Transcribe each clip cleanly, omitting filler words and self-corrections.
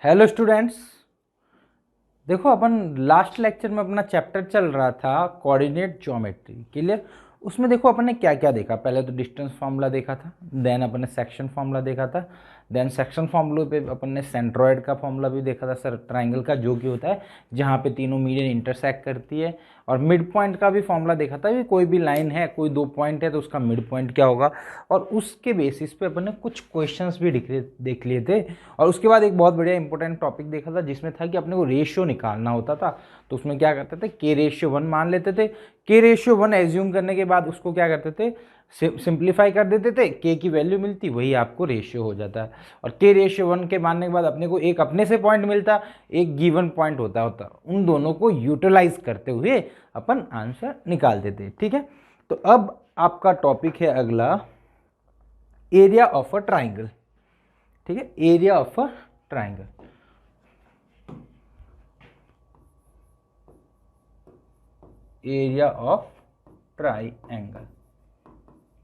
Hello students. देखो अपन last lecture में अपना चैप्टर चल रहा था कोऑर्डिनेट ज्योमेट्री। क्लियर। उसमें देखो अपन ने क्या क्या देखा। पहले तो डिस्टेंस फार्मूला देखा था, देन अपन ने सेक्शन फार्मूला देखा था, देन सेक्शन फार्मूले पे अपन ने सेंट्रोइड का फार्मूला भी देखा था, सर ट्राइंगल का, जो कि होता है जहाँ पे तीनों मीडियन इंटरसेक्ट करती है। और मिड पॉइंट का भी फार्मूला देखा था कि कोई भी लाइन है, कोई दो पॉइंट है तो उसका मिड पॉइंट क्या होगा। और उसके बेसिस पे अपन ने कुछ क्वेश्चंस भी देख लिए थे। और उसके बाद एक बहुत बढ़िया इंपॉर्टेंट टॉपिक देखा था जिसमें था कि अपने को रेशियो निकालना होता था। तो उसमें क्या करते थे, के रेशियो 1 मान लेते थे। के रेशियो 1 एज्यूम करने के बाद उसको क्या करते थे, सिंप्लीफाई कर देते थे, के की वैल्यू मिलती, वही आपको रेशियो हो जाता है। और के रेशियो 1 के मानने के बाद अपने को एक अपने से पॉइंट मिलता, एक गिवन पॉइंट होता उन दोनों को यूटिलाइज करते हुए अपन आंसर निकाल देते। ठीक है। तो अब आपका टॉपिक है अगला, एरिया ऑफ अ ट्राइंगल। ठीक है, area of a triangle. Area of triangle.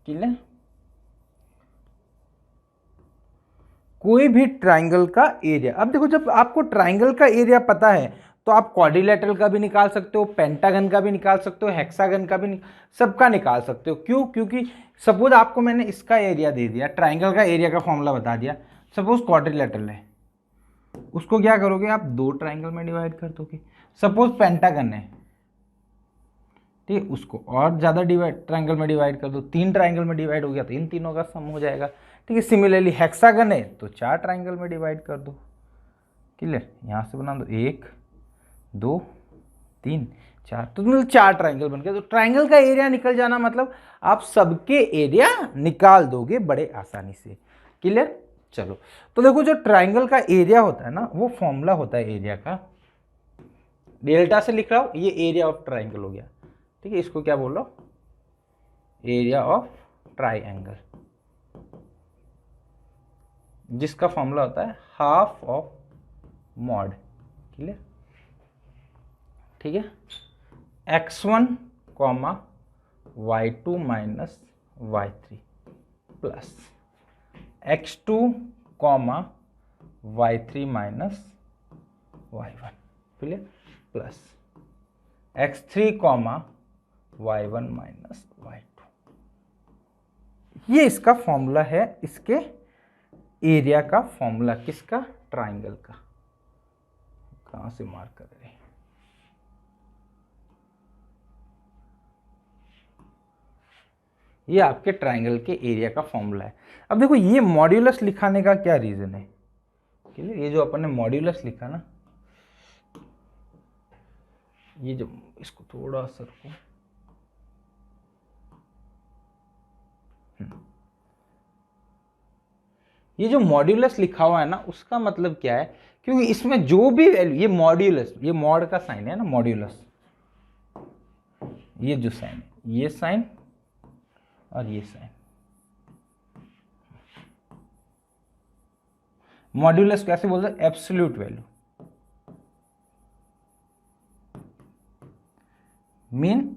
Clear. कोई भी ट्राइंगल का एरिया। अब देखो, जब आपको ट्राइंगल का एरिया पता है तो आप क्वाड्रिलेटरल का भी निकाल सकते हो, पेंटागन का भी निकाल सकते हो, हेक्सागन का भी सबका निकाल सकते हो। क्यों? क्योंकि सपोज आपको मैंने इसका एरिया दे दिया, ट्राइंगल का एरिया का फॉर्मूला बता दिया। सपोज क्वाड्रिलेटरल है, उसको क्या करोगे आप, दो ट्राइंगल में डिवाइड कर दोगे। सपोज पेंटागन है, ठीक है, उसको और ज़्यादा डिवाइड ट्राइंगल में डिवाइड कर दो, तीन ट्राइंगल में डिवाइड हो गया तो इन तीनों का सम हो जाएगा। ठीक है। सिमिलरली हेक्सागन है तो चार ट्राइंगल में डिवाइड कर दो। क्लियर। यहाँ से बना दो, एक दो तीन चार, तो मतलब चार ट्राइंगल बन गए। तो ट्राइंगल का एरिया निकल जाना मतलब आप सबके एरिया निकाल दोगे बड़े आसानी से। क्लियर। चलो, तो देखो जो ट्राइंगल का एरिया होता है ना, वो फॉर्मूला होता है एरिया का, डेल्टा से लिख रहा हूं, ये एरिया ऑफ ट्राइंगल हो गया। ठीक है, इसको क्या बोल रहा हूं, एरिया ऑफ ट्राइंगल, जिसका फॉर्मूला होता है हाफ ऑफ मॉड। क्लियर। ठीक है। x1 comma y2 minus y3 plus x2 comma y3 minus y1। Clear. Plus x3 comma y1 minus y2। ये इसका फॉर्मूला है, इसके एरिया का फॉर्मूला, किसका, ट्राइंगल का। कहां से मार्क कर रहे हैं, ये आपके ट्राइंगल के एरिया का फॉर्मूला है। अब देखो, ये मॉड्यूलस लिखाने का क्या रीजन है। क्लियर। ये जो अपन ने मॉड्यूलस लिखा ना, ये जो, इसको थोड़ा सा रखो, ये जो मॉड्यूलस लिखा हुआ है ना, उसका मतलब क्या है, क्योंकि इसमें जो भी वैल्यू, ये मॉड्यूलस, ये मॉड का साइन है ना, मॉड्यूलस, ये जो साइन है, ये साइन और ये साइन, मॉड्यूलस कैसे बोलते हैं, absolute value, mean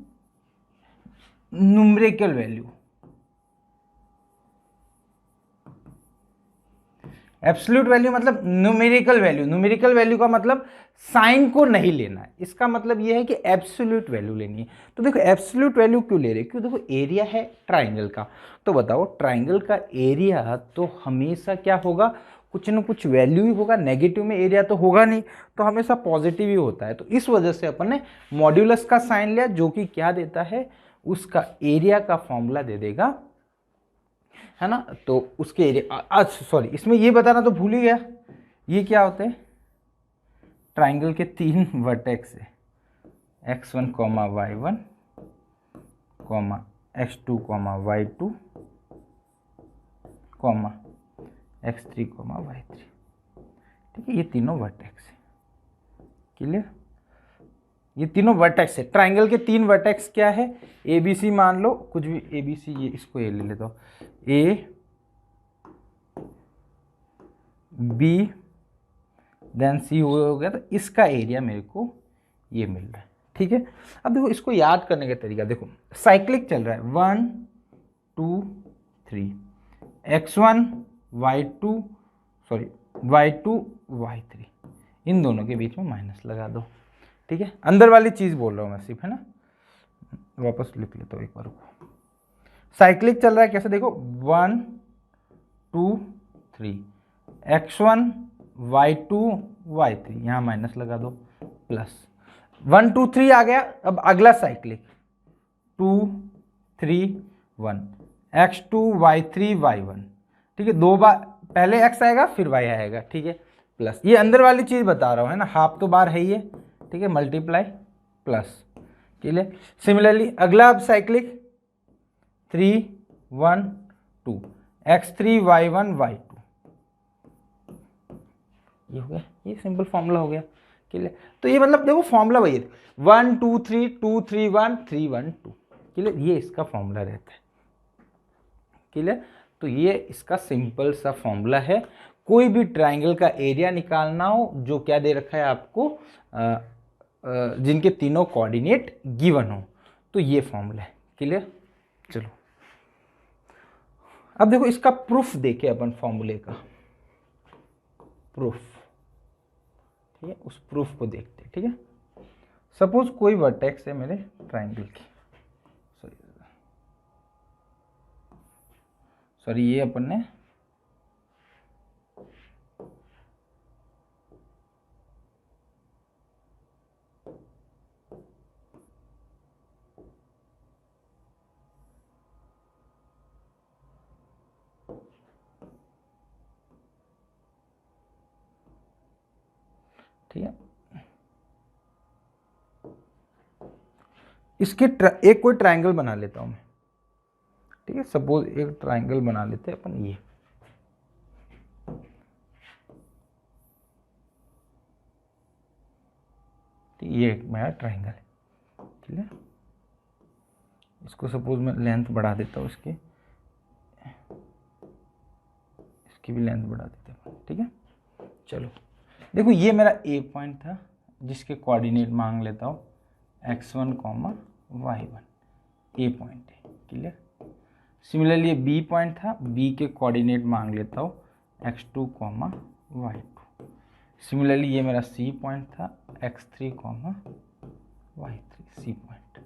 numerical value. Absolute value मतलब न्यूमेरिकल वैल्यू। न्यूमेरिकल वैल्यू का मतलब साइन को नहीं लेना है, इसका मतलब यह है कि एब्सोल्यूट वैल्यू लेनी है। तो देखो, एब्सोल्यूट वैल्यू क्यों ले रहे, क्यों, देखो एरिया है ट्राइंगल का, तो बताओ ट्राइंगल का एरिया तो हमेशा क्या होगा, कुछ ना कुछ वैल्यू ही होगा, नेगेटिव में एरिया तो होगा नहीं, तो हमेशा पॉजिटिव ही होता है। तो इस वजह से अपन ने मॉड्यूलस का साइन लिया, जो कि क्या देता है, उसका एरिया का फॉर्मूला दे देगा, है ना। तो उसके एरिया, सॉरी, इसमें ये बताना तो भूल ही गया, ये क्या होते हैं, ट्राइंगल के तीन वर्टेक्स है, x1 comma y1 comma x2 comma y2 comma x3 comma y3। ठीक है, ये तीनों वर्टेक्स है। क्लियर। ये तीनों वर्टेक्स है, ट्राइंगल के तीन वर्टेक्स क्या है, ए बी सी मान लो, कुछ भी ए बी सी, ये इसको ए ले लेता हूँ, ए बी देन सी हो गया, तो इसका एरिया मेरे को ये मिल रहा है। ठीक है। अब देखो, इसको याद करने का तरीका देखो, साइक्लिक चल रहा है, 1 2 3, x1 y2 sorry y2 y3, इन दोनों के बीच में माइनस लगा दो। ठीक है, अंदर वाली चीज़ बोल रहा हूँ मैं सिर्फ, है ना। वापस लिख लेता हूँ एक बार को। साइक्लिक चल रहा है कैसे देखो, 1 2 3, x1 y2 y3, यहाँ माइनस लगा दो, प्लस 1 2 3 आ गया। अब अगला साइक्लिक 2 3 1, x2 y3 y1। ठीक है, दो बार पहले x आएगा फिर y आएगा। ठीक है, प्लस ये अंदर वाली चीज़ बता रहा हूँ, है ना, हाफ तो बार है ही है। ठीक है, मल्टीप्लाई प्लस। ठीक है, सिमिलरली अगला अब साइक्लिक 3 1 2, x3 y1 y2, ये हो गया, ये सिंपल फॉर्मूला हो गया। क्लियर, तो ये मतलब देखो फॉर्मूला वही है, 1 2 3 2 3 1 3 1 2। क्लियर, ये इसका फॉर्मूला रहता है। क्लियर, तो ये इसका सिंपल सा फॉर्मूला है। कोई भी ट्राइंगल का एरिया निकालना हो, जो क्या दे रखा है आपको, जिनके तीनों कोऑर्डिनेट गिवन हो, तो ये फॉर्मूला है। क्लियर, चलो अब देखो इसका प्रूफ देखे अपन, फॉर्मूले का प्रूफ। ठीक है, उस प्रूफ को देखते हैं। ठीक है, सपोज कोई वर्टेक्स है मेरे ट्राइंगल की, सॉरी ये अपन ने ठीक है, इसके एक कोई ट्राइंगल बना लेता हूं मैं। ठीक है, सपोज एक ट्राइंगल बना लेते हैं अपन, ये ये एक मेरा ट्राइंगल है। ठीक है, इसको सपोज मैं लेंथ बढ़ा देता हूँ, इसकी भी लेंथ बढ़ा देते हैं। ठीक है, चलो देखो ये मेरा ए पॉइंट था, जिसके कोऑर्डिनेट मांग लेता हूँ x1 y1, ए पॉइंट है। क्लियर, सिमिलरली ये बी पॉइंट था, बी के कोऑर्डिनेट मांग लेता हूँ x2 y2। सिमिलरली ये मेरा सी पॉइंट था, x3 y3, C point.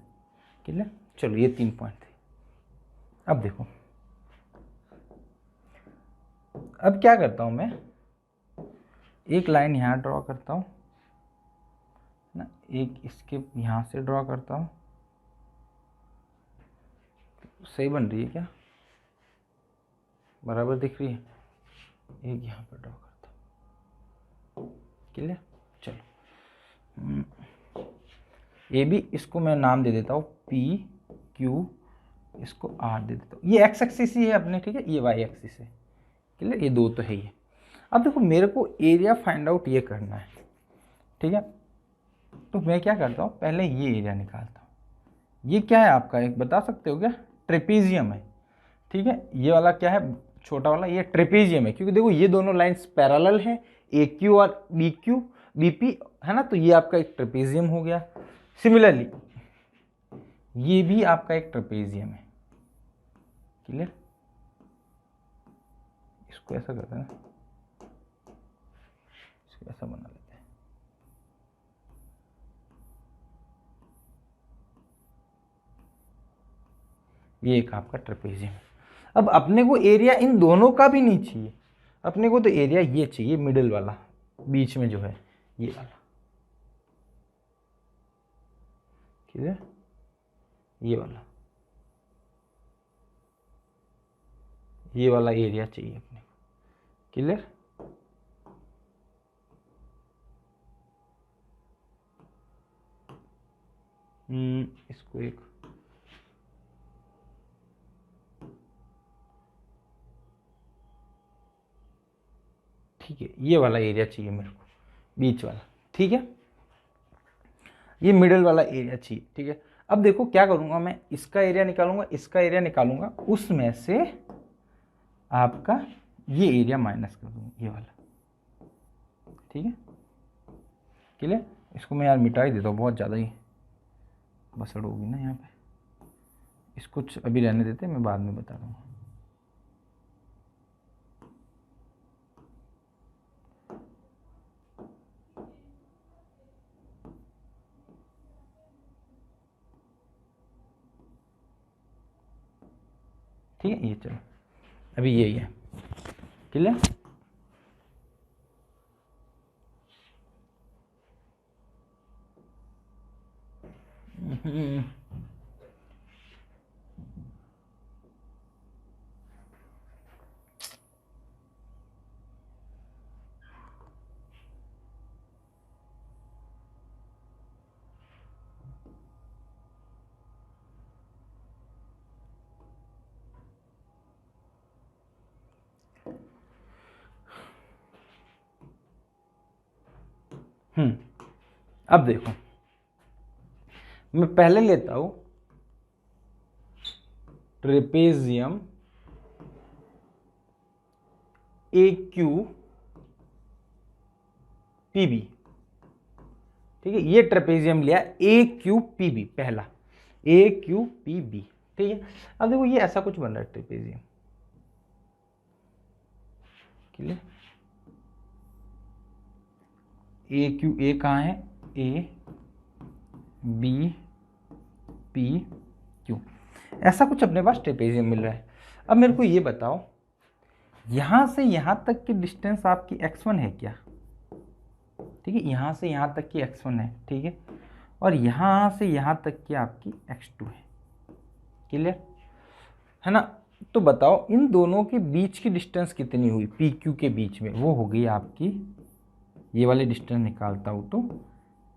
Clear, चलो ये 3 पॉइंट थे। अब देखो, अब क्या करता हूँ मैं, एक लाइन यहाँ ड्रॉ करता हूँ ना, एक इसके यहाँ से ड्रॉ करता हूँ। सही बन रही है क्या, बराबर दिख रही है? एक यहाँ पर ड्रॉ करता हूँ। क्लियर, चलो ये भी, इसको मैं नाम दे देता हूँ पी क्यू, इसको आर दे देता हूँ। ये एक्स एक्सिस ही है अपने, ठीक है, ये वाई एक्सिस है। क्लियर, ये दो तो है ही है। अब देखो मेरे को एरिया फाइंड आउट ये करना है। ठीक है, तो मैं क्या करता हूँ, पहले ये एरिया निकालता हूँ। ये क्या है आपका, एक बता सकते हो क्या? ट्रेपीजियम है। ठीक है, ये वाला क्या है, छोटा वाला, ये ट्रेपीजियम है, क्योंकि देखो ये दोनों लाइंस पैरेलल हैं, ए क्यू और बी क्यू बीपी, है ना, तो ये आपका एक ट्रेपीजियम हो गया। सिमिलरली ये भी आपका एक ट्रेपीजियम है। क्लियर, इसको ऐसा करते हैं ना, इसको ऐसा बना लेते हैं। ये एक आपका ट्रेपीजियम है। अब अपने को एरिया इन दोनों का भी नहीं चाहिए, अपने को तो एरिया ये चाहिए, मिडिल वाला, बीच में जो है ये वाला। क्लियर, ये वाला एरिया चाहिए अपने को। क्लियर, इसको एक ठीक है, ये वाला एरिया चाहिए मेरे को, बीच वाला। ठीक है, ये मिडिल वाला एरिया चाहिए। ठीक है, अब देखो क्या करूंगा मैं, इसका एरिया निकालूंगा, इसका एरिया निकालूंगा, उसमें से आपका ये एरिया माइनस कर दूंगा, ये वाला। ठीक है, क्लियर, इसको मैं यार मिटा ही देता हूँ, बहुत ज़्यादा ही बसड़ होगी ना यहाँ पे। इसको अभी रहने देते, मैं बाद में बता दूंगा। ठीक है, ये चलो अभी यही है, क्लियर। अब देखो मैं पहले लेता हूं ट्रेपेजियम ए क्यू पीबी, ठीक है, ये ट्रेपेजियम लिया ए क्यू पीबी, पहला ए क्यू पीबी, ठीक है। अब देखो ये ऐसा कुछ बन रहा है ट्रेपेजियम, क्लियर। ए क्यू, ए कहाँ है, ए बी पी क्यू, ऐसा कुछ अपने पास ट्रेपेजियम मिल रहा है। अब मेरे को ये बताओ यहां से यहां तक की डिस्टेंस आपकी x1 है क्या, ठीक है, यहां से यहां तक की x1 है, ठीक है, और यहां से यहां तक की आपकी x2 है, क्लियर है ना। तो बताओ इन दोनों के बीच की डिस्टेंस कितनी हुई, पी क्यू के बीच में, वो हो गई आपकी, ये वाली डिस्टेंस निकालता हूं तो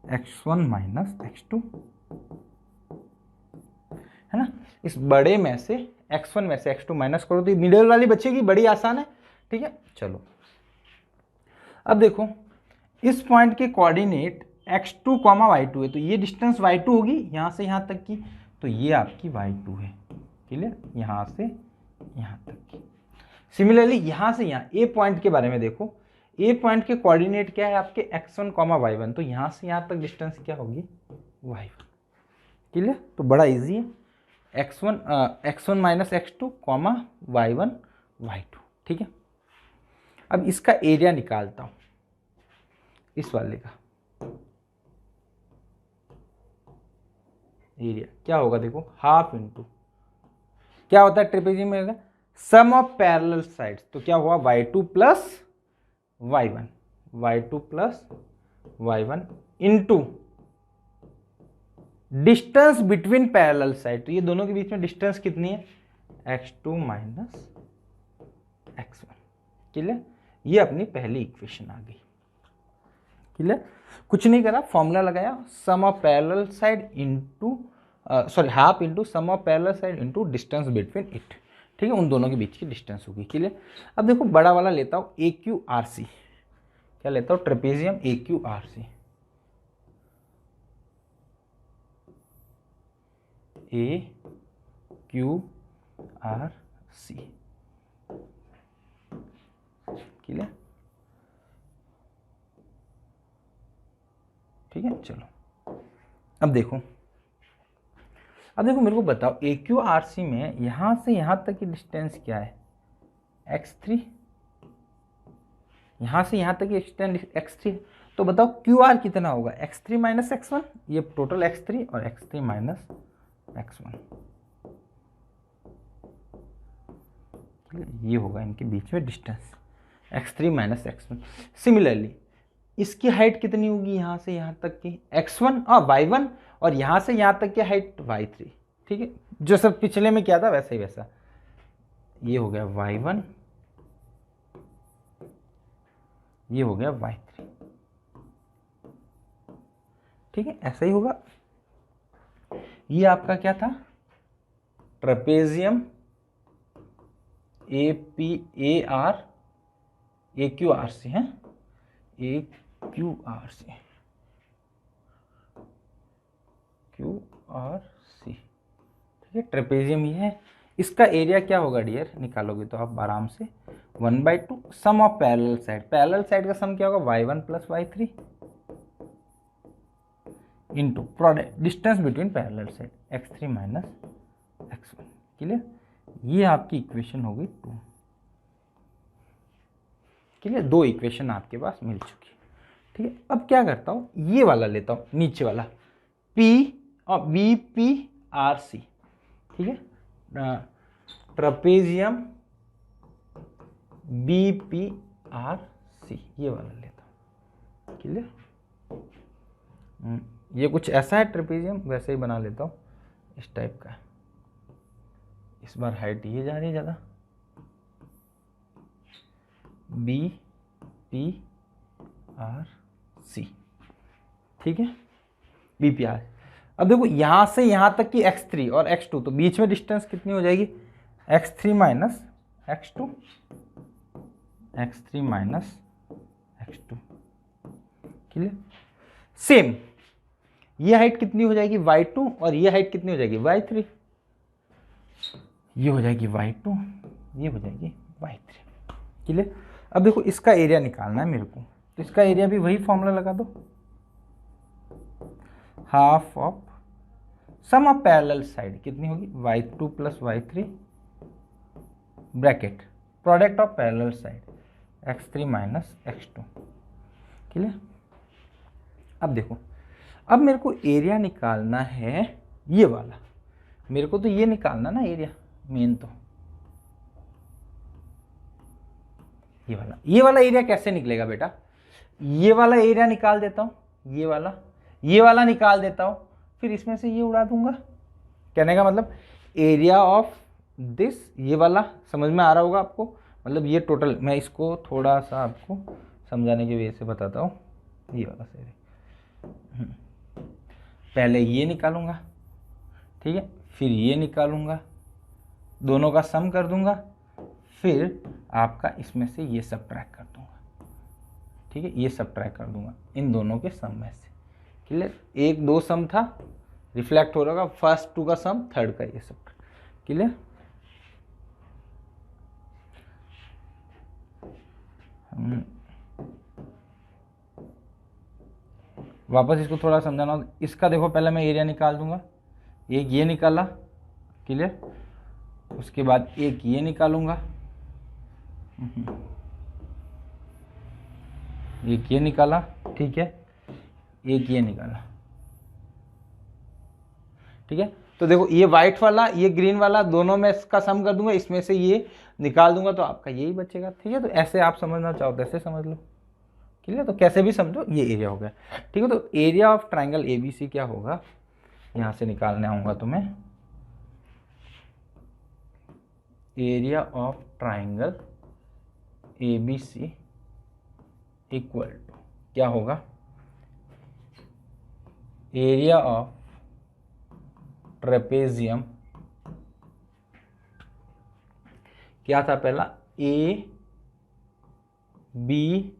x1 माइनस x2, है ना। इस बड़े में से x1 में से x2 माइनस करो तो मिडिल वाली बचेगी, बड़ी आसान है, ठीक है। चलो अब देखो इस पॉइंट के कोऑर्डिनेट x2, y2 है, तो ये डिस्टेंस y2 होगी यहां से यहां तक की, तो ये आपकी y2 है, क्लियर, यहां से यहां तक की। सिमिलरली यहां से यहां ए पॉइंट के बारे में देखो, ए पॉइंट के कोऑर्डिनेट क्या है आपके x1, y1, तो यहां से यहां तक डिस्टेंस क्या होगी, y1, क्लियर। तो बड़ा इजी है, x1 minus x2, y1 y2, ठीक है। अब इसका एरिया निकालता हूं, इस वाले का एरिया क्या होगा, देखो हाफ इंटू क्या होता है ट्रेपेजियम में, सम ऑफ पैरेलल साइड्स, तो क्या हुआ y2 plus y1 into distance between parallel side, तो ये दोनों के बीच में डिस्टेंस कितनी है, x2 माइनस x1, क्लियर। ये अपनी पहली इक्वेशन आ गई, क्लियर। कुछ नहीं करा, फॉर्मूला लगाया, sum of parallel side into half into sum of parallel side into distance between it, ठीक है, उन दोनों के बीच की डिस्टेंस होगी, क्लियर। अब देखो बड़ा वाला लेता हूँ ए क्यू आर सी, क्या लेता हूँ, ट्रेपेजियम ए क्यू आर सी, ए क्यू आर सी, क्लियर, ठीक है। चलो अब देखो मेरे को बताओ ए क्यू आर सी में यहां से यहां तक की डिस्टेंस क्या है, x3, यहां से यहां तक की डिस्टेंस x3, तो बताओ क्यू आर कितना होगा, x3 माइनस x1, ये टोटल x3 और x3 माइनस x1, ये होगा इनके बीच में distance x3 minus x1। Similarly इसकी हाइट कितनी होगी यहां से यहां तक की, x1 और y1, और यहां से यहां तक की हाइट y3, ठीक है, जो सब पिछले में क्या था वैसा ही वैसा, ये हो गया y1, ये हो गया y3, ठीक है, ऐसा ही होगा। ये आपका क्या था, trapezium A P A R A Q R C है, A Q R C, Q R C, ठीक है, ट्रेपेजियम ये है। इसका एरिया क्या होगा डियर, निकालोगे तो आप आराम से 1/2 sum of parallel side, parallel side का सम क्या होगा, y1 plus y3 into product distance between parallel side x3 minus x1, clear. ये आपकी इक्वेशन होगी 2, क्लियर, 2 इक्वेशन आपके पास मिल चुकी है, ठीक है। अब क्या करता हूँ, ये वाला लेता हूँ नीचे वाला P और बी पी आर सी, ठीक है, ट्रेपेजियम BPRC, ये वाला लेता हूँ। क्लियर? ये कुछ ऐसा है ट्रेपेजियम, वैसे ही बना लेता हूँ, इस टाइप का। इस बार हाइट ये जा रही है ज़्यादा। BPRC, ठीक है, BPR। अब देखो यहाँ से यहाँ तक की x3 और x2, तो बीच में डिस्टेंस कितनी हो जाएगी? x3 minus x2, x3 minus x2। Clear? Same ये हाइट कितनी हो जाएगी? y2, और ये हाइट कितनी हो जाएगी? y3। ये हो जाएगी y2, ये हो जाएगी y3। क्लियर? अब देखो इसका एरिया निकालना है मेरे को, तो इसका एरिया भी वही फॉर्मूला लगा दो, half of sum of parallel side कितनी होगी? y2 plus y3 bracket product of parallel side x3 minus x2। Clear? अब देखो, अब मेरे को एरिया निकालना है ये वाला, मेरे को तो ये निकालना ना एरिया मेन, तो ये वाला एरिया कैसे निकलेगा बेटा? ये वाला एरिया निकाल देता हूँ, ये वाला निकाल देता हूँ, फिर इसमें से ये उड़ा दूंगा। कहने का मतलब एरिया ऑफ दिस, ये वाला समझ में आ रहा होगा आपको, मतलब ये टोटल, मैं इसको थोड़ा सा आपको समझाने की वजह से बताता हूँ। ये वाला से पहले ये निकालूंगा, ठीक है, फिर ये निकालूंगा, दोनों का सम कर दूंगा, फिर आपका इसमें से ये सब्ट्रैक्ट कर दूंगा, ठीक है, ये सब्ट्रैक्ट कर दूंगा इन दोनों के सम में से। क्लियर? एक दो सम था, रिफ्लेक्ट हो रहा होगा, फर्स्ट टू का सम, थर्ड का ये सब। क्लियर? वापस इसको थोड़ा समझाना हो, इसका देखो पहले मैं एरिया निकाल दूंगा, एक ये निकाला, क्लियर, उसके बाद एक ये निकालूंगा, एक ये निकाला, ठीक है, एक ये निकाला, ठीक है। तो देखो ये व्हाइट वाला, ये ग्रीन वाला, दोनों में इसका सम कर दूंगा, इसमें से ये निकाल दूंगा, तो आपका यही बचेगा, ठीक है। तो ऐसे आप समझना चाहो तो ऐसे समझ लो, क्लियर? तो कैसे भी समझो, ये एरिया हो गया, ठीक है। तो एरिया ऑफ ट्राइंगल ABC क्या होगा, यहां से निकालने आऊंगा तुम्हें, area of triangle ABC equal to क्या होगा, एरिया ऑफ ट्रेपेजियम, क्या था पहला, ए बी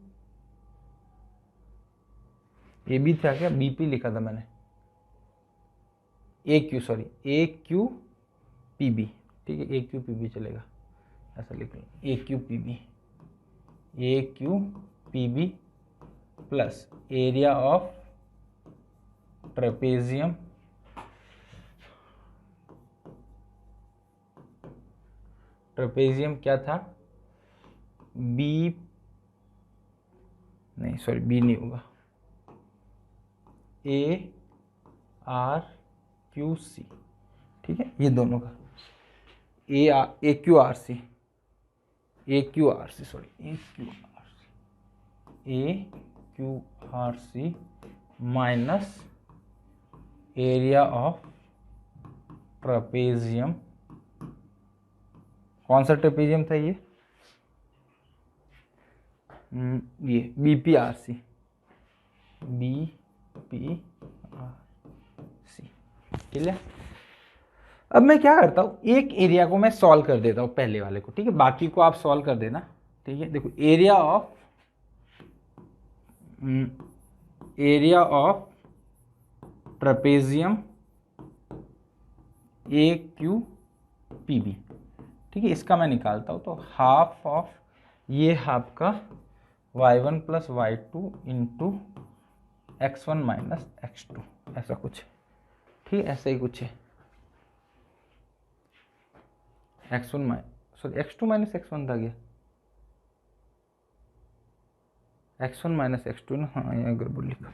था क्या, BP लिखा था मैंने, AQPB, ठीक है, AQPB चलेगा, ऐसा लिख लो, AQPB plus area of trapezium क्या था, B नहीं होगा, ARQC, ठीक है, ये दोनों का AQRC minus area of trapezium, कौन सा ट्रेपेजियम था ये BPRC, क्लियर? अब मैं क्या करता हूँ, एक एरिया को मैं सॉल्व कर देता हूँ पहले वाले को, ठीक है, बाकी को आप सॉल्व कर देना, ठीक है। देखो एरिया ऑफ ट्रेपेजियम AQPB, ठीक है, इसका मैं निकालता हूँ, तो हाफ ऑफ ये हाफ का y1 plus y2 into x1 minus x2, ऐसा कुछ, ठीक है, ऐसा ही कुछ है, x2 माइनस x1 था क्या, x1 माइनस x2 ना, हाँ यहाँ गड़बड़ लिखा,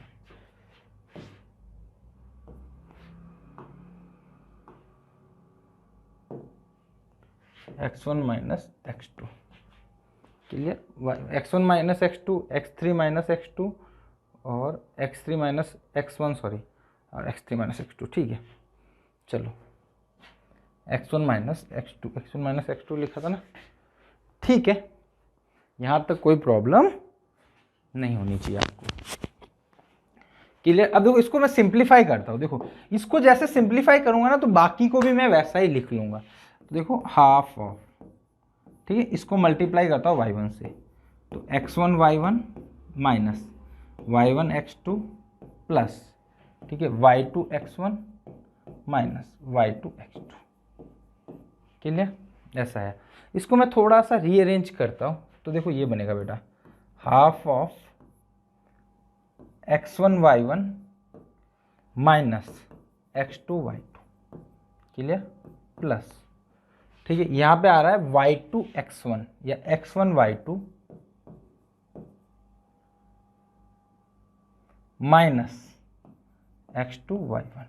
x1 minus x2, clear, x1 minus x2, x3 minus x2 और x3 माइनस x1 सॉरी, और x3 माइनस x2, ठीक है। चलो x1 माइनस x2 लिखा था ना, ठीक है, यहाँ तक कोई प्रॉब्लम नहीं होनी चाहिए आपको, क्लियर। अब देखो इसको मैं सिंप्लीफाई करता हूँ, देखो इसको जैसे सिंप्लीफाई करूंगा ना तो बाकी को भी मैं वैसा ही लिख लूंगा। तो देखो हाफ ऑफ, ठीक है, इसको मल्टीप्लाई करता हूँ y1 से, तो x1 y1 minus y1 x2 plus, ठीक है, y2 x1 minus y2 x2, clear, ऐसा है। इसको मैं थोड़ा सा रीअरेंज करता हूँ, तो देखो ये बनेगा बेटा half of x1 y1 minus x2 y2, clear, plus, ठीक है, यहाँ पे आ रहा है y2 x1 या x1 y2 minus x2 y1।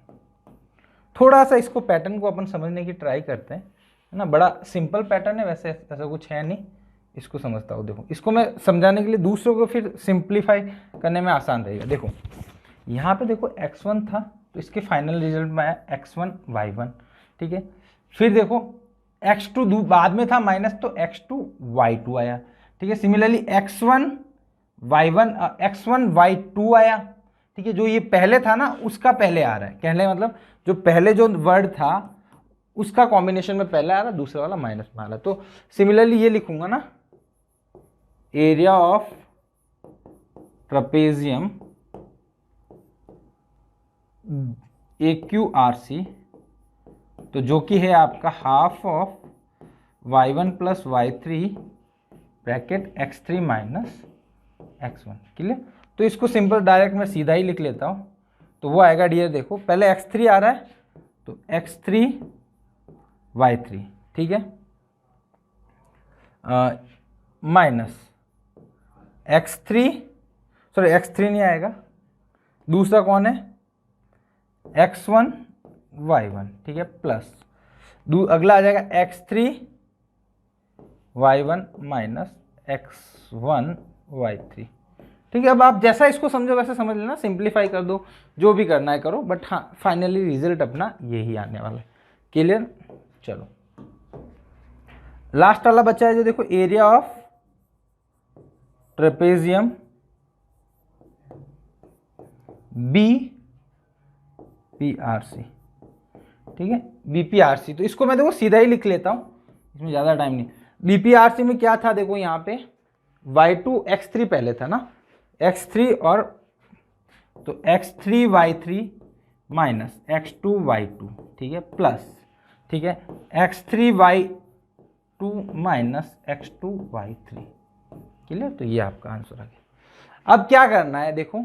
थोड़ा सा इसको पैटर्न को अपन समझने की ट्राई करते हैं, है ना, बड़ा सिंपल पैटर्न है, वैसे ऐसा कुछ है नहीं, इसको समझता हूँ। देखो इसको मैं समझाने के लिए दूसरों को फिर सिंप्लीफाई करने में आसान रहेगा। देखो यहाँ पे देखो x1 था, तो इसके फाइनल रिजल्ट में आया x1 y1, ठीक है। फिर देखो x2 बाद में था माइनस, तो x2 y2 आया, ठीक है। सिमिलरली x1 y2 आया, ठीक है। जो ये पहले था ना उसका पहले आ रहा है, कहने मतलब जो पहले जो वर्ड था उसका कॉम्बिनेशन में पहले आ रहा है, दूसरा वाला माइनस में आ रहा है। तो सिमिलरली ये लिखूंगा ना, एरिया ऑफ ट्रपेजियम AQRC, तो जो कि है आपका half of y1 plus y3 bracket x3 minus x1, clear. तो इसको सिंपल डायरेक्ट मैं सीधा ही लिख लेता हूँ, तो वो आएगा डियर, देखो पहले x3 आ रहा है तो x3 y3, ठीक है, माइनस x3 नहीं आएगा, दूसरा कौन है x1 y1, ठीक है, प्लस अगला आ जाएगा x3 y1 minus x1 y3, ठीक है। अब आप जैसा इसको समझो वैसे समझ लेना, सिंप्लीफाई कर दो, जो भी करना है करो, बट हाँ फाइनली रिजल्ट अपना यही आने वाला है, क्लियर। चलो लास्ट वाला बचा है जो, देखो एरिया ऑफ ट्रेपेजियम BPRC, ठीक है, BPRC। तो इसको मैं देखो सीधा ही लिख लेता हूँ, इसमें ज़्यादा टाइम नहीं। BPRC में क्या था, देखो यहाँ पे y2 x3 पहले था ना, x3 और तो x3 y3 minus x2 y2, ठीक है, प्लस, ठीक है, x3 y2 minus x2 y3, clear. तो ये आपका आंसर आ गया। अब क्या करना है, देखो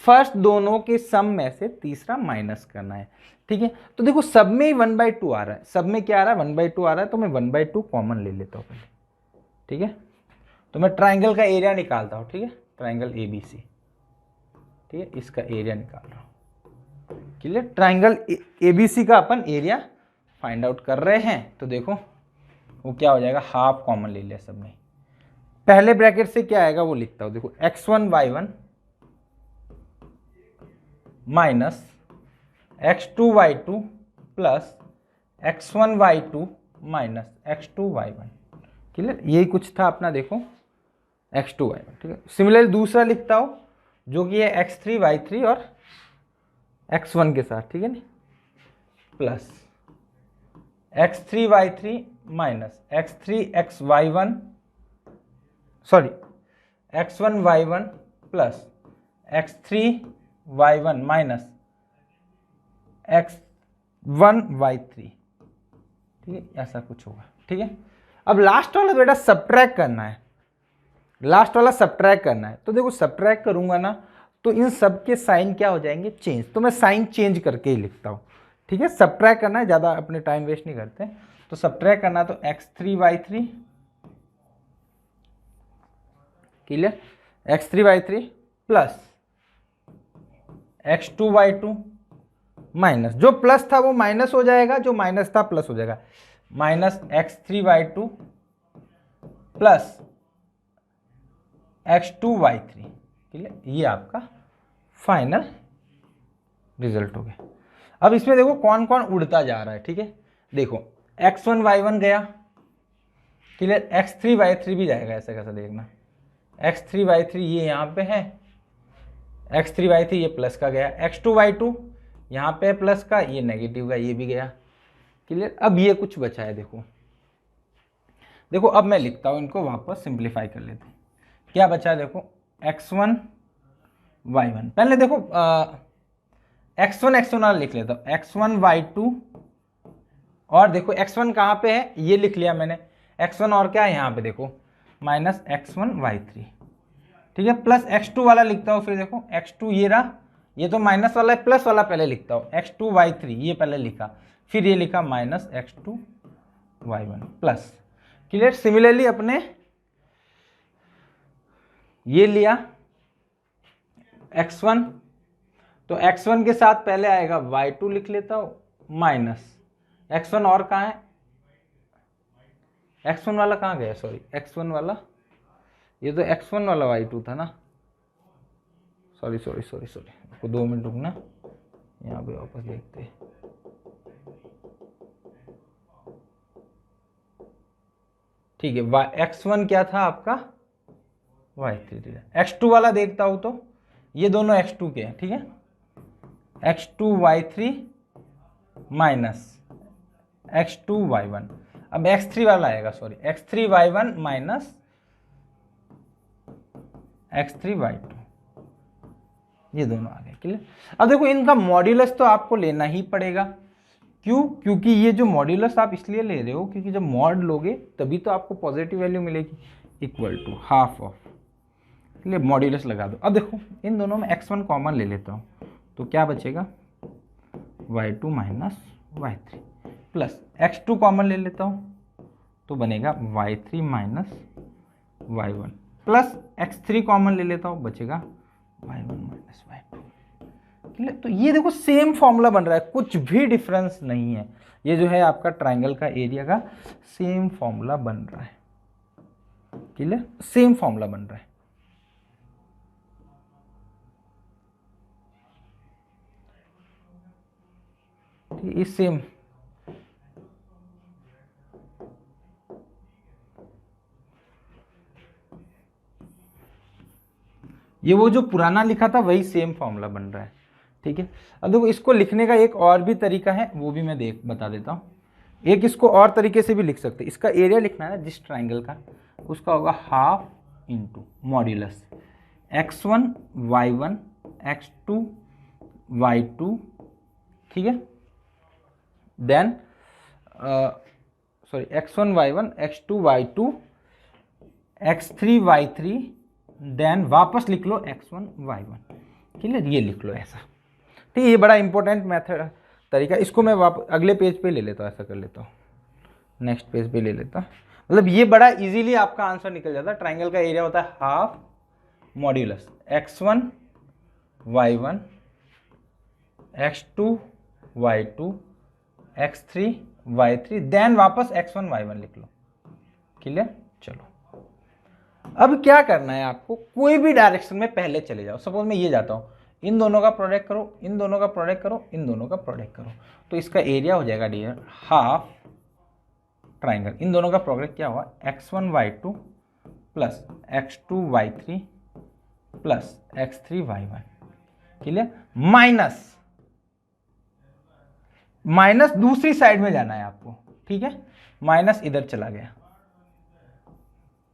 फर्स्ट दोनों के सम में से तीसरा माइनस करना है, ठीक है। तो देखो सब में ही 1/2 आ रहा है, सब में क्या आ रहा है 1/2 आ रहा है, तो मैं 1/2 कॉमन ले लेता हूँ पहले, ठीक है। तो मैं ट्राइंगल का एरिया निकालता हूँ, ठीक है, ट्राइंगल ABC, ठीक है, इसका एरिया निकाल रहा हूँ, क्लियर। ट्राइंगल ABC का अपन एरिया फाइंड आउट कर रहे हैं, तो देखो वो क्या हो जाएगा, हाफ कॉमन ले लिया सब में, पहले ब्रैकेट से क्या आएगा वो लिखता हूँ, देखो x1 y1 minus x2 y2 plus x1 y2 minus x2 y1, clear. यही कुछ था अपना, देखो x2 y1, ठीक है। सिमिलरली दूसरा लिखता हूँ जो कि है x3 y3 और x1 के साथ, ठीक है ना, plus x3 y3 minus x3 y1 sorry x1 y1 plus x3 y1 minus x1 y3, ठीक है, ऐसा कुछ होगा, ठीक है। अब लास्ट वाला बेटा सब्ट्रैक्ट करना है, लास्ट वाला सब्ट्रैक्ट करना है। तो देखो सब्ट्रैक्ट करूंगा ना तो इन सब के साइन क्या हो जाएंगे, चेंज, तो मैं साइन चेंज करके ही लिखता हूँ, ठीक है। सब्ट्रैक्ट करना है, ज़्यादा अपने टाइम वेस्ट नहीं करते, तो सब्ट्रैक्ट करना तो x3 y3, clear, x3 y3 plus x2 y2 minus, जो प्लस था वो माइनस हो जाएगा, जो माइनस था प्लस हो जाएगा, minus x3y2 plus x2y3। Clear, ये आपका फाइनल रिजल्ट हो गया। अब इसमें देखो कौन कौन उड़ता जा रहा है, ठीक है। देखो x1y1 गया, क्लियर, x3y3 भी जाएगा, ऐसा कैसा देखना, x3y3 ये यहाँ पे है, x3y3 ये प्लस का गया, x2y2 यहाँ पे प्लस का, ये नेगेटिव का, ये भी गया। क्लियर, अब ये कुछ बचा है, देखो देखो अब मैं लिखता हूँ इनको, वापस सिंप्लीफाई कर लेते हैं। क्या बचा है, देखो x1 y1, पहले देखो x1 वाला लिख लेता हूँ, x1 y2, और देखो x1 कहाँ पे है, ये लिख लिया मैंने, x1 और क्या है यहाँ पे देखो माइनस x1 y3, ठीक है, प्लस x2 वाला लिखता हूँ, फिर देखो x2 ये रहा, ये तो माइनस वाला है, प्लस वाला पहले लिखता हूँ, x2 y3 ये पहले लिखा, फिर ये लिखा minus x2 y1 plus. Clear, similarly अपने ये लिया x1, तो x1 के साथ पहले आएगा y2 लिख लेता हूँ माइनस x1, और कहाँ है x1 वाला, कहाँ गया, सॉरी x1 वाला, ये तो x1 वाला y2 था ना, सॉरी 2 मिनट रुकना, यहाँ पे वापस देखते हैं। ठीक है, x1 क्या था आपका y3, x2 वाला देखता हूँ तो ये दोनों x2 के हैं, ठीक है, x2 y3 minus x2 y1, अब x3 वाला आएगा, sorry x3 y1 minus x3 y2, ये दोनों आ गए। क्लियर, अब देखो इनका मॉड्यूलस तो आपको लेना ही पड़ेगा, क्यों, क्योंकि ये जो मॉड्यूलस आप इसलिए ले रहे हो क्योंकि जब मॉड लोगे तभी तो आपको पॉजिटिव वैल्यू मिलेगी, इक्वल टू हाफ ऑफ, इसलिए मॉड्यूलस लगा दो। अब देखो इन दोनों में x1 कॉमन ले लेता हूँ, तो क्या बचेगा y2 minus y3 plus x2 common ले लेता हूँ, तो बनेगा y3 minus y1 plus x3 common ले लेता हूँ, बचेगा y1 माइनस y2। तो ये देखो सेम फॉर्मूला बन रहा है, कुछ भी डिफरेंस नहीं है, ये जो है आपका ट्राइंगल का एरिया का सेम फॉर्मूला बन रहा है। क्लियर, सेम फॉर्मूला बन रहा है। इस सेम ये वो जो पुराना लिखा था वही सेम फॉर्मूला बन रहा है, ठीक है। अब देखो इसको लिखने का एक और भी तरीका है, वो भी मैं बता देता हूँ। एक इसको और तरीके से भी लिख सकते हैं, इसका एरिया लिखना है जिस ट्राइंगल का, उसका होगा half into modulus x1 y1 x2 y2, ठीक है, then sorry x1 y1 x2 y2 x3 y3, then वापस लिख लो x1 y1। क्लियर, ये लिख लो ऐसा, ठीक है। ये बड़ा इंपॉर्टेंट मेथड तरीका, इसको मैं अगले पेज पे ले लेता हूँ, ऐसा कर लेता हूँ, नेक्स्ट पेज पे ले लेता हूँ। मतलब ये बड़ा इजीली आपका आंसर निकल जाता है। ट्राइंगल का एरिया होता है half modulus x1 y1 x2 y2 x3 y3, then वापस x1 y1 लिख लो। क्लियर, चलो अब क्या करना है आपको, कोई भी डायरेक्शन में पहले चले जाओ। सपोज मैं ये जाता हूँ, इन दोनों का प्रोडक्ट करो, इन दोनों का प्रोडक्ट करो, इन दोनों का प्रोडक्ट करो, तो इसका एरिया हो जाएगा डियर हाफ ट्राइंगल। इन दोनों का प्रोडक्ट क्या हुआ x1 y2 plus x2 y3 plus x3 y1। Clear, minus minus दूसरी साइड में जाना है आपको, ठीक है, माइनस इधर चला गया,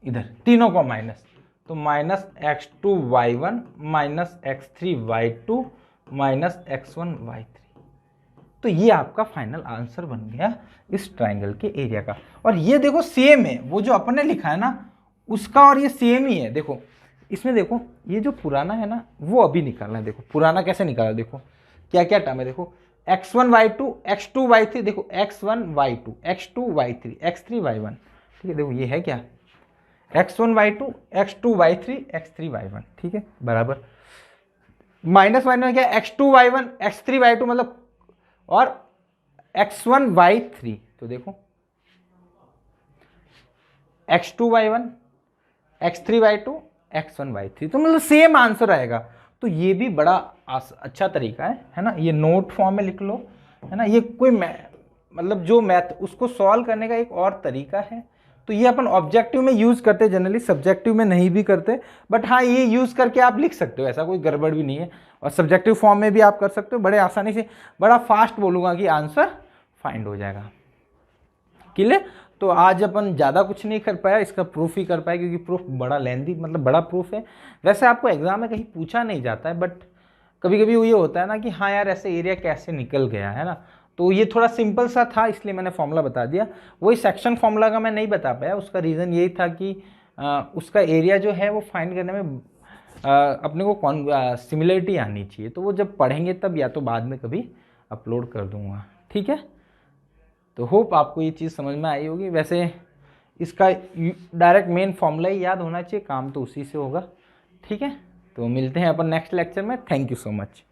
इधर तीनों को माइनस, तो minus x2 y1 minus x3 y2 minus x1 y3। तो ये आपका फाइनल आंसर बन गया इस ट्राइंगल के एरिया का। और ये देखो सेम है, वो जो अपन ने लिखा है ना उसका और ये सेम ही है। देखो इसमें देखो ये जो पुराना है ना वो अभी निकालना है। देखो पुराना कैसे निकाला, देखो क्या क्या टर्म है, देखो x1 y2 x2 y3, देखो x1 y2 x2 y3 x3 y1, ठीक है। देखो ये है क्या x1 y2 x2 y3 x3 y1, ठीक है, बराबर माइनस माइनस क्या x2 y1 x3 y2 मतलब और x1 y3। तो देखो x2y1 x3y2 x1y3, तो मतलब सेम आंसर आएगा। तो ये भी बड़ा अच्छा तरीका है ना, ये नोट फॉर्म में लिख लो, है ना। ये कोई मतलब जो मैथ उसको सॉल्व करने का एक और तरीका है। तो ये अपन ऑब्जेक्टिव में यूज करते, जनरली सब्जेक्टिव में नहीं भी करते, बट हाँ ये यूज करके आप लिख सकते हो, ऐसा कोई गड़बड़ भी नहीं है। और सब्जेक्टिव फॉर्म में भी आप कर सकते हो, बड़े आसानी से, बड़ा फास्ट बोलूँगा कि आंसर फाइंड हो जाएगा। क्लियर। तो आज अपन ज़्यादा कुछ नहीं कर पाया, इसका प्रूफ ही कर पाया, क्योंकि प्रूफ बड़ा लेंदी, मतलब बड़ा प्रूफ है। वैसे आपको एग्जाम में कहीं पूछा नहीं जाता है, बट कभी कभी ये होता है ना कि हाँ यार ऐसे एरिया कैसे निकल गया, है ना। तो ये थोड़ा सिंपल सा था, इसलिए मैंने फॉर्मूला बता दिया। वही सेक्शन फॉर्मूला का मैं नहीं बता पाया, उसका रीज़न यही था कि उसका एरिया जो है वो फाइंड करने में अपने को सिमिलरिटी आनी चाहिए। तो वो जब पढ़ेंगे तब, या तो बाद में कभी अपलोड कर दूंगा, ठीक है। तो होप आपको ये चीज़ समझ में आई होगी। वैसे इसका डायरेक्ट मेन फॉर्मूला ही याद होना चाहिए, काम तो उसी से होगा, ठीक है। तो मिलते हैं अपन नेक्स्ट लेक्चर में। Thank you so much.